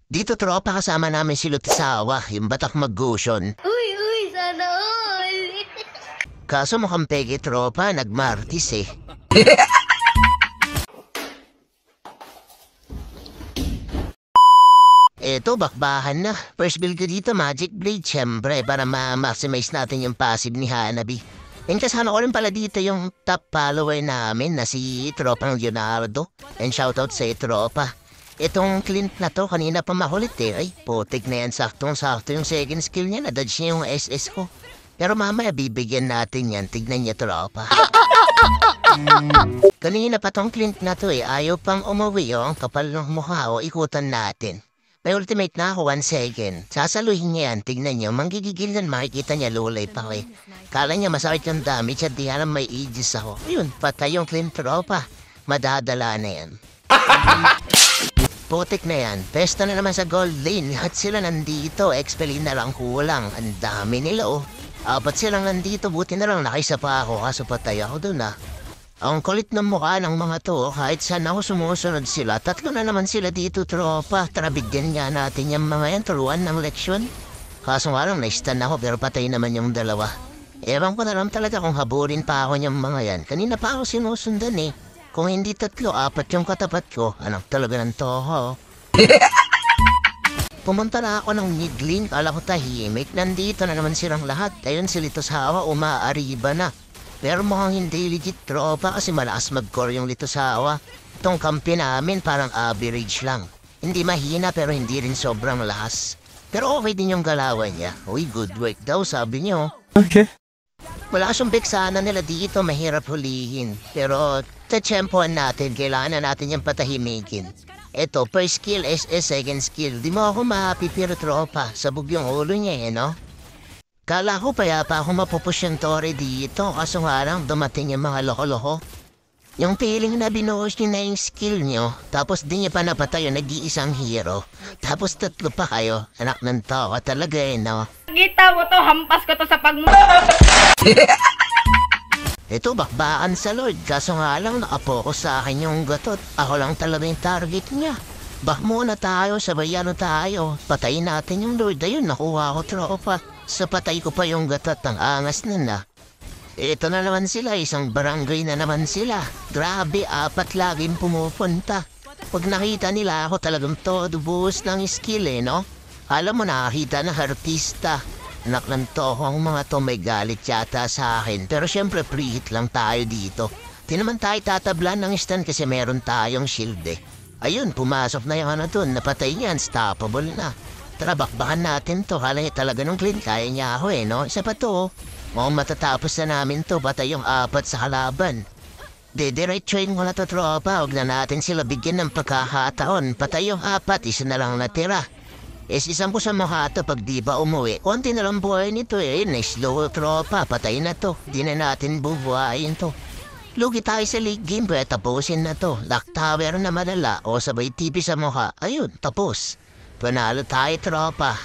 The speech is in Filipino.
Dito tropa kasama namin si Lutisawa, yung batak mag-gusion. Uy, uy, sana all. Kaso mukhang pegi tropa, nagmartis eh. Eto, bakbahan na. First build ko dito, Magic Blade, syempre, para ma-maximize natin yung passive ni Hanabi. And kasama ko rin pala dito yung top follower namin na si Tropang Leonardo. And shoutout sa tropa. Itong Clint na to, kanina pa makulit eh. Ay, putik na yan, saktong-sakto yung second skill niya, na-dodge niya yung SS ko. Pero mamaya bibigyan natin yan, tignan niya tropa. Kanina pa tong Clint na to eh, ayaw pang umuwi oh, kapal ng mukha o ikutan natin. May ultimate na ako, 1 second. Sasaluhin niya yan, tignan niyo, manggigigil yan, makikita niya lulay pa ko eh. Kala niya masakit yung damage at di alam may aegis ako. Ayun, patay yung Clint tropa. Madadala na yan. Putik na yan. Pesta na naman sa gold lane. Lahat sila nandito. Expelin na lang kulang. Ang dami nila oh. Apat silang nandito. Buti na lang nakisa pa ako. Kaso patay ako dun ah. Ang kulit ng mukha ng mga to. Kahit saan ako sumusunod sila. Tatlo na naman sila dito tropa. Tara bigyan nga natin yung mga yan. Turuan ng leksyon. Kaso nga lang na-stun ako. Pero patay naman yung dalawa. Ewan ko na lang talaga kung habulin pa ako yung mga yan. Kanina pa ako sinusundan eh. Kung hindi 3, 4 yung katapat ko, anak talaga ng toho. Pumunta na ako ng mid lane, kala ko tahimik. Nandito na naman silang lahat. Ayun si Litusawa, umaariba na. Pero mukhang hindi legit tropa kasi malakas mag-core yung Litusawa. Itong kampi namin parang average lang. Hindi mahina pero hindi rin sobrang lakas. Pero okay din yung galawan niya. Uy, good work daw sabi niyo. Okay. Wala kasong sana nila dito, mahirap hulihin. Pero, tatsyempohan natin, kailangan na natin yung patahimikin. Eto, first skill, SS, second skill. Di mo ako mapipiro tropa, sabog yung ulo niya eh, no? Kala ko pa ako mapupush yung tore dito, kaso nga lang dumating yung mga loko-loko. Yung feeling na binuhos niyo na yung skill niyo, tapos di niya pa napatay yung nag-iisang hero. Tapos 3 pa kayo, anak ng tao talaga eh, no? Kita mo to, hampas ko to sa Ito bakbaan sa Lord, kaso nga lang nakapokus sa akin yung gatot. Ako lang talaga yung target niya. Bak muna tayo, sabayano tayo. Patayin natin yung Lord, ayun nakuha ko tropa. Sa patay ko pa yung gatot, ang angas na. Ito na naman sila, isang barangay na naman sila. Grabe, 4 laging pumupunta. Pag nakita nila ako talagang todo buhos ng skill eh, no? Alam mo nakakita na artista. Anak ng toho ang mga to may galit yata sa akin. Pero syempre pre-hit lang tayo dito. Di naman tayo tatablan ng stun kasi meron tayong shield eh. Ayun, pumasok na yung ano dun. Napatay niya, unstoppable na. Tara, bakbakan natin to. Kala niya talaga nung clean. Kaya niya ako eh, no? Isa pa to. Mukhang matatapos na namin to. Patay yung 4 sa kalaban. Diretsuin mo na to tropa. Huwag na natin sila bigyan ng pagkakataon. Patay yung 4, isa na lang natira. Isang ko sa mukha to pag di ba umuwi. Konti na lang buhay nito eh. Na-slow tropa. Patay na to. Di na natin bubuhayin to. Lugi tayo sa late game. Pwede tapusin na to. Lock tower na malala. O sabay TV sa mukha. Ayun, tapos. Panalo tayo tropa.